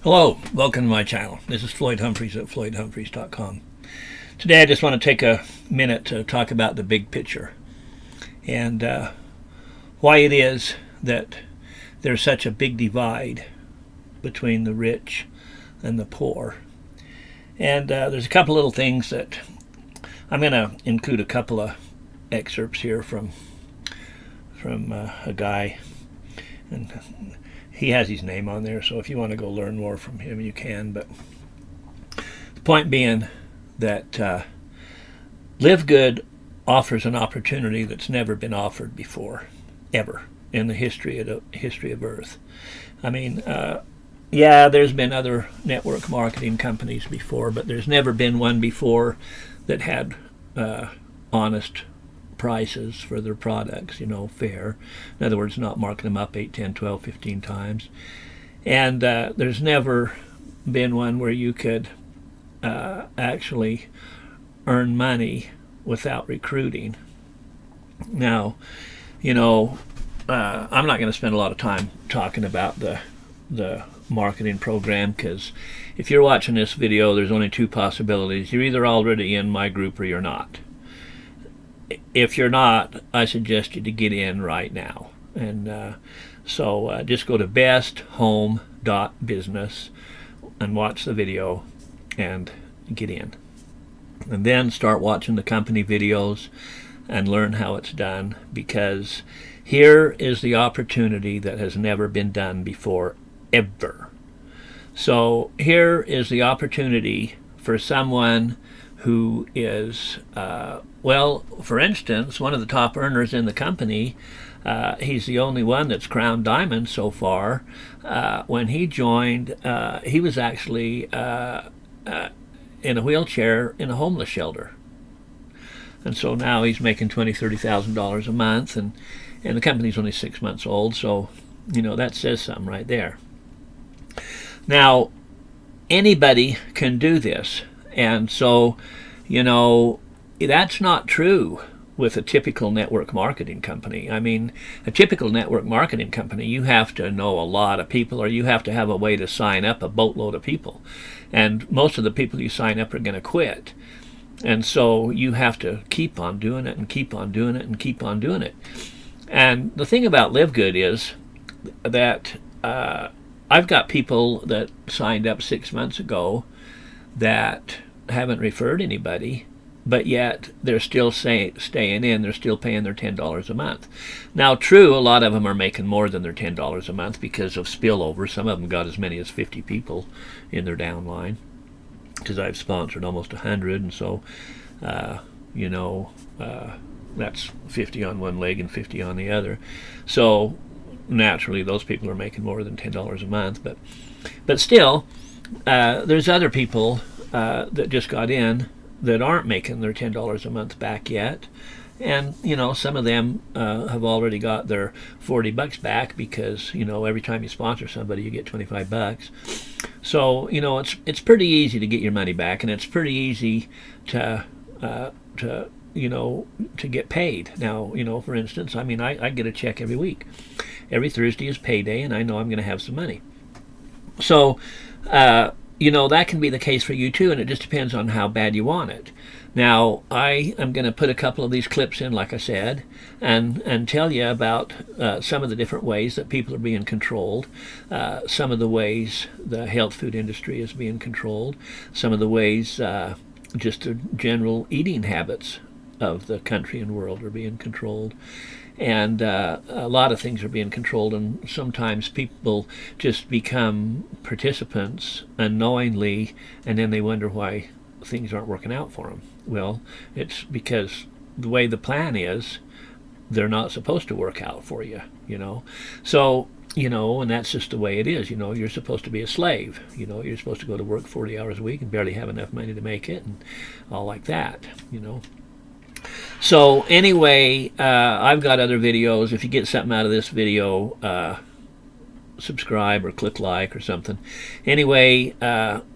Hello, welcome to my channel. This is Floyd Humphreys at floydhumphreys.com. Today I just want to take a minute to talk about the big picture and why it is that there's such a big divide between the rich and the poor. And there's a couple little things that I'm going to include a couple of excerpts here from a guy, and he has his name on there, so if you want to go learn more from him, you can. But the point being that Live Good offers an opportunity that's never been offered before, ever, in the history of Earth. I mean, yeah, there's been other network marketing companies before, but there's never been one before that had honest prices for their products, fair. In other words, not marking them up 8, 10, 12, 15 times. And there's never been one where you could actually earn money without recruiting. Now, I'm not going to spend a lot of time talking about the marketing program, because if you're watching this video, there's only two possibilities. You're either already in my group or you're not. If you're not, I suggest you to get in right now. And so just go to besthome.business and watch the video and get in. And then start watching the company videos and learn how it's done, because here is the opportunity that has never been done before, ever. So here is the opportunity for someone who is, well, for instance, one of the top earners in the company. He's the only one that's crowned diamond so far. When he joined, he was actually in a wheelchair in a homeless shelter. And so now he's making $20,000, $30,000 a month, and the company's only 6 months old, so, that says something right there. Now, anybody can do this. And so, that's not true with a typical network marketing company. I mean, a typical network marketing company, you have to know a lot of people, or you have to have a way to sign up a boatload of people. And most of the people you sign up are going to quit. And so you have to keep on doing it and keep on doing it and keep on doing it. And the thing about Live Good is that I've got people that signed up 6 months ago that haven't referred anybody, but yet they're still staying in. They're still paying their $10 a month. Now, true, a lot of them are making more than their $10 a month because of spillover. Some of them got as many as 50 people in their downline, because I've sponsored almost 100, and so that's 50 on one leg and 50 on the other. So naturally, those people are making more than $10 a month, but still, there's other people that just got in that aren't making their $10 a month back yet. And, some of them have already got their $40 back, because, every time you sponsor somebody, you get $25. So, it's pretty easy to get your money back, and it's pretty easy to get paid. Now, for instance, I get a check every week. Every Thursday is payday, and I know I'm going to have some money. So, that can be the case for you too, and it just depends on how bad you want it. Now, I am going to put a couple of these clips in, like I said, and tell you about some of the different ways that people are being controlled, some of the ways the health food industry is being controlled, some of the ways just the general eating habits of the country and world are being controlled. And a lot of things are being controlled, and sometimes people just become participants unknowingly, and then they wonder why things aren't working out for them. Well, it's because the way the plan is, they're not supposed to work out for you, So, and that's just the way it is. You're supposed to be a slave. You're supposed to go to work 40 hours a week and barely have enough money to make it, and all like that, So anyway, I've got other videos. If you get something out of this video, subscribe or click like or something. Anyway,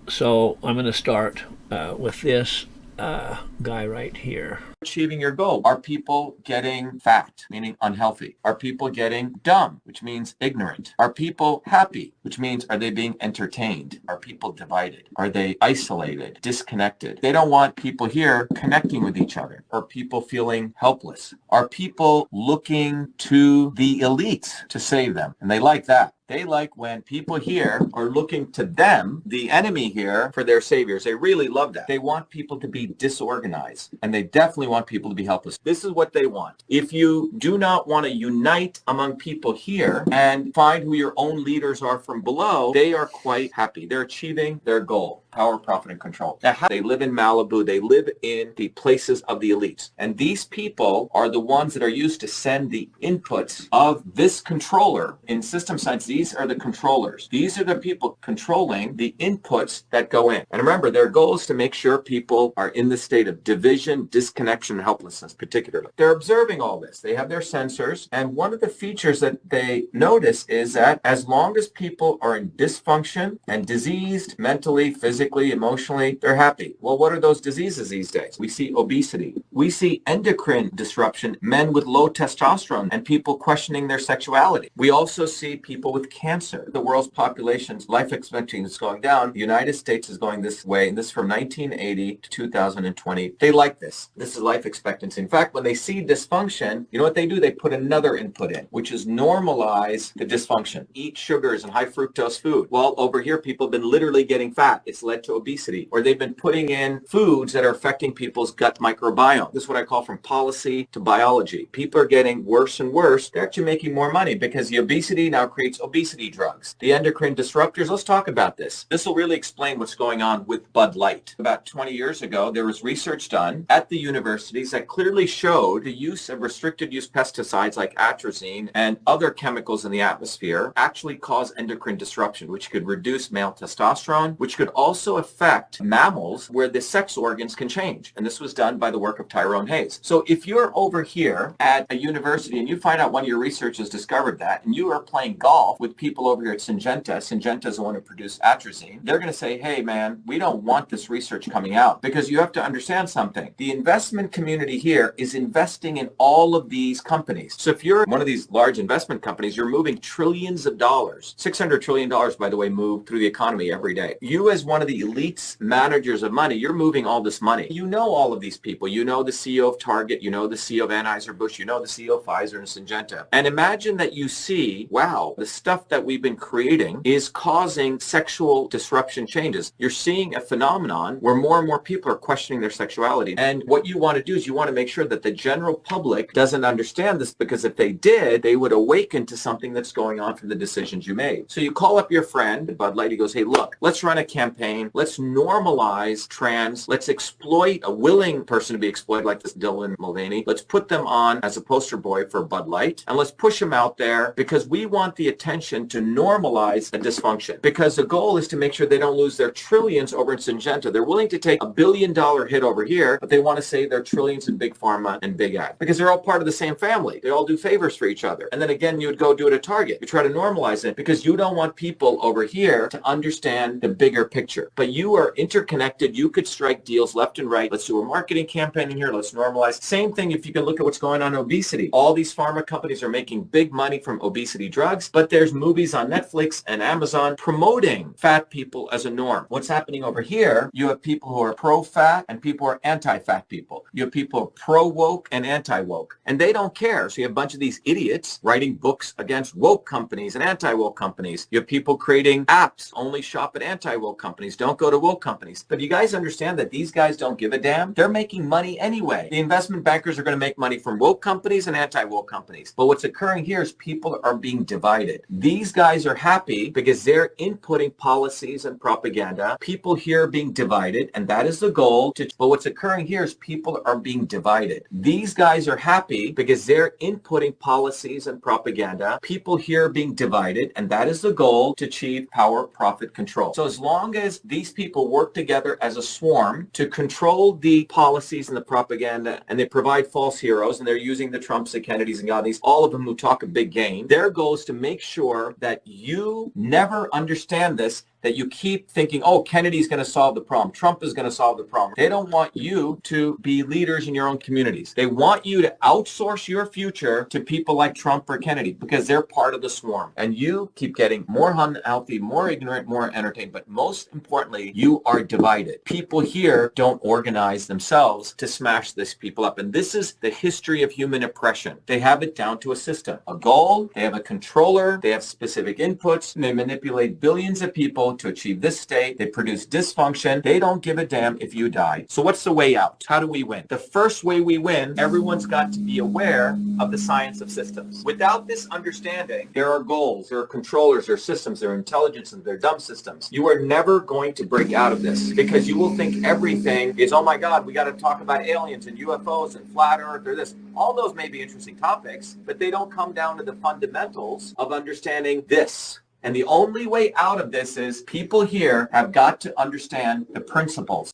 so I'm going to start with this guy right here. achieving your goal? Are people getting fat, meaning unhealthy? Are people getting dumb, which means ignorant? Are people happy, which means are they being entertained? Are people divided? Are they isolated, disconnected? They don't want people here connecting with each other. Are people feeling helpless? Are people looking to the elites to save them? And they like that. They like when people here are looking to them, the enemy here, for their saviors. They really love that. They want people to be disorganized, and they definitely want people to be helpless. This is what they want. If you do not want to unite among people here and find who your own leaders are from below, they are quite happy. They're achieving their goal. Power, profit, and control. Now, they live in Malibu. They live in the places of the elites. And these people are the ones that are used to send the inputs of this controller. In system science, these are the controllers. These are the people controlling the inputs that go in. And remember, their goal is to make sure people are in the state of division, disconnection, and helplessness, particularly. They're observing all this. They have their sensors. And one of the features that they notice is that as long as people are in dysfunction and diseased mentally, physically, emotionally, they're happy. Well, what are those diseases these days? We see obesity. We see endocrine disruption, men with low testosterone, and people questioning their sexuality. We also see people with cancer. The world's population's life expectancy is going down. The United States is going this way, and this from 1980 to 2020. They like this. This is life expectancy. In fact, when they see dysfunction, you know what they do? They put another input in, which is normalize the dysfunction. Eat sugars and high fructose food. Well, over here, people have been literally getting fat. It's led to obesity, or they've been putting in foods that are affecting people's gut microbiome. This is what I call from policy to biology. People are getting worse and worse. They're actually making more money because the obesity now creates obesity drugs. The endocrine disruptors, let's talk about this. This will really explain what's going on with Bud Light. About 20 years ago, there was research done at the universities that clearly showed the use of restricted use pesticides like atrazine and other chemicals in the atmosphere actually cause endocrine disruption, which could reduce male testosterone, which could also affect mammals where the sex organs can change. And this was done by the work of Tyrone Hayes. So if you're over here at a university and you find out one of your researchers discovered that, and you are playing golf with people over here at Syngenta is the one who produced atrazine, they're going to say, hey man, we don't want this research coming out, because you have to understand something. The investment community here is investing in all of these companies. So if you're one of these large investment companies, you're moving trillions of dollars. $600 trillion, by the way, move through the economy every day. You as one of the elites, managers of money, you're moving all this money. You know all of these people. You know the CEO of Target, you know the CEO of Anheuser-Busch, you know the CEO of Pfizer and Syngenta. And imagine that you see, wow, the stuff that we've been creating is causing sexual disruption changes. You're seeing a phenomenon where more and more people are questioning their sexuality. And what you want to do is you want to make sure that the general public doesn't understand this, because if they did, they would awaken to something that's going on from the decisions you made. So you call up your friend, Bud Light, he goes, hey, look, let's run a campaign. Let's normalize trans. Let's exploit a willing person to be exploited like this Dylan Mulvaney. Let's put them on as a poster boy for Bud Light, and let's push them out there because we want the attention to normalize a dysfunction, because the goal is to make sure they don't lose their trillions over in Syngenta. They're willing to take $1 billion hit over here, but they want to save their trillions in Big Pharma and Big Ag because they're all part of the same family. They all do favors for each other. And then again, you would go do it at Target. You try to normalize it because you don't want people over here to understand the bigger picture. But you are interconnected. You could strike deals left and right. Let's do a marketing campaign in here. Let's normalize. Same thing if you can look at what's going on in obesity. All these pharma companies are making big money from obesity drugs, but there's movies on Netflix and Amazon promoting fat people as a norm. What's happening over here, you have people who are pro-fat and people who are anti-fat people. You have people who are pro-woke and anti-woke, and they don't care. So you have a bunch of these idiots writing books against woke companies and anti-woke companies. You have people creating apps, only shop at anti-woke companies, don't go to woke companies. But you guys understand that these guys don't give a damn? They're making money anyway. The investment bankers are going to make money from woke companies and anti-woke companies. But what's occurring here is people are being divided. These guys are happy because they're inputting policies and propaganda. People here are being divided, and that is the goal. But what's occurring here is people are being divided. These guys are happy because they're inputting policies and propaganda. People here are being divided, and that is the goal to achieve power, profit, control. So as long as these people work together as a swarm to control the policies and the propaganda, and they provide false heroes, and they're using the Trumps, the Kennedys, and Gaudis, all of them who talk a big game, their goal is to make sure that you never understand this that you keep thinking, oh, Kennedy's going to solve the problem. Trump is going to solve the problem. They don't want you to be leaders in your own communities. They want you to outsource your future to people like Trump or Kennedy because they're part of the swarm. And you keep getting more unhealthy, more ignorant, more entertained. But most importantly, you are divided. People here don't organize themselves to smash these people up. And this is the history of human oppression. They have it down to a system, a goal, they have a controller, they have specific inputs, and they manipulate billions of people to achieve this state. They produce dysfunction. They don't give a damn if you die. So what's the way out? How do we win? The first way we win, everyone's got to be aware of the science of systems. Without this understanding, there are goals, there are controllers, there are systems, there are intelligence, and there are dumb systems. You are never going to break out of this because you will think everything is, oh my God, we got to talk about aliens and UFOs and flat earth or this. All those may be interesting topics, but they don't come down to the fundamentals of understanding this. And the only way out of this is people here have got to understand the principles.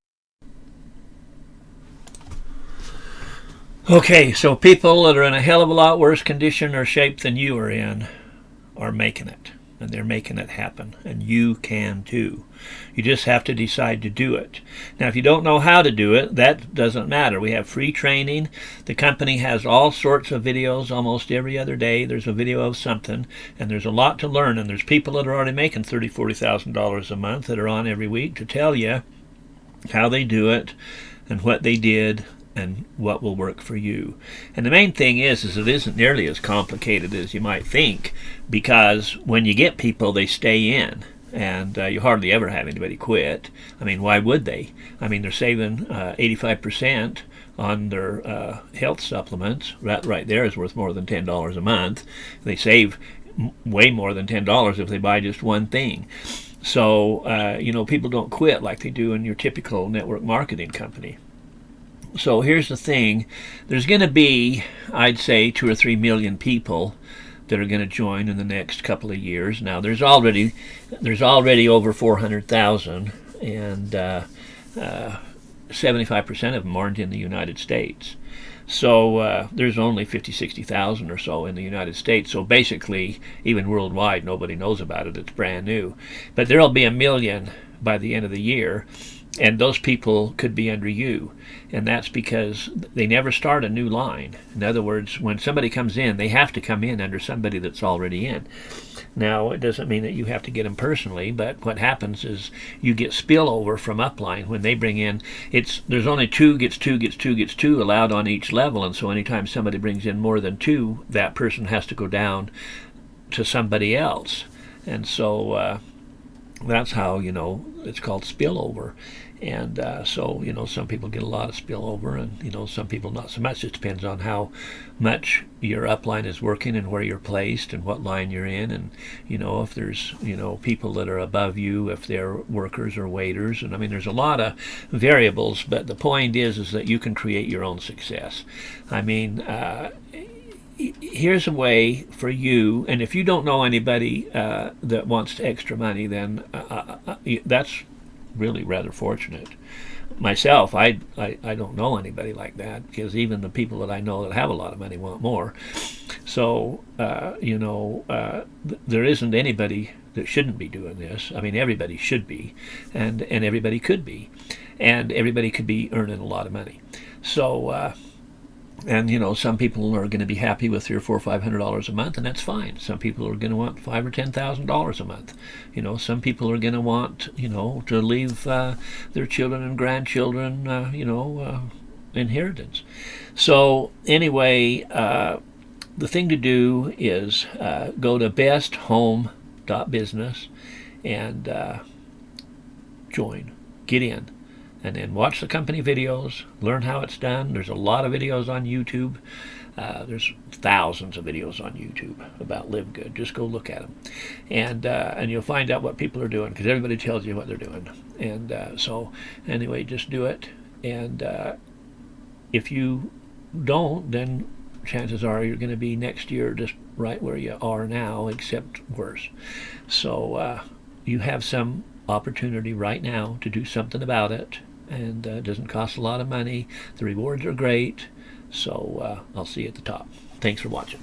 Okay, so people that are in a hell of a lot worse condition or shape than you are in are making it. And they're making it happen. And you can too. You just have to decide to do it. Now, if you don't know how to do it, that doesn't matter. We have free training. The company has all sorts of videos almost every other day. There's a video of something. And there's a lot to learn. And there's people that are already making $30,000, $40,000 a month that are on every week to tell you how they do it and what they did and what will work for you. And the main thing is it isn't nearly as complicated as you might think, because when you get people, they stay in, and you hardly ever have anybody quit. I mean, why would they? I mean, they're saving 85% on their health supplements. Right there is worth more than $10 a month. They save way more than $10 if they buy just one thing. So, people don't quit like they do in your typical network marketing company. So here's the thing. There's going to be, I'd say, 2 or 3 million people that are going to join in the next couple of years. Now, there's already over 400,000, and 75% of them aren't in the United States. So there's only 50, 60,000 or so in the United States. So basically, even worldwide, nobody knows about it. It's brand new. But there'll be 1 million by the end of the year. And those people could be under you. And that's because they never start a new line. In other words, when somebody comes in, they have to come in under somebody that's already in. Now, it doesn't mean that you have to get them personally, but what happens is you get spillover from upline when they bring in. There's only 2 gets 2 allowed on each level. And so anytime somebody brings in more than 2, that person has to go down to somebody else. And so that's how, it's called spillover. And so, some people get a lot of spillover, and, some people not so much. It depends on how much your upline is working and where you're placed and what line you're in. And, if there's, people that are above you, if they're workers or waiters. And, there's a lot of variables. But the point is that you can create your own success. Here's a way for you, and if you don't know anybody that wants extra money, then that's really rather fortunate. Myself, I don't know anybody like that, because even the people that I know that have a lot of money want more. So, there isn't anybody that shouldn't be doing this. Everybody should be, and everybody could be, and everybody could be earning a lot of money. So, and some people are going to be happy with $300 or $400 or $500 a month, and that's fine. Some people are going to want $5,000 or $10,000 a month. Some people are going to want to leave their children and grandchildren inheritance. So anyway, the thing to do is go to besthome.business and join, get in. And then watch the company videos, learn how it's done. There's a lot of videos on YouTube. There's thousands of videos on YouTube about Live Good. Just go look at them. And you'll find out what people are doing, because everybody tells you what they're doing. And so anyway, just do it. And if you don't, then chances are you're going to be next year just right where you are now, except worse. So you have some opportunity right now to do something about it, and it doesn't cost a lot of money. The rewards are great. So I'll see you at the top. Thanks for watching.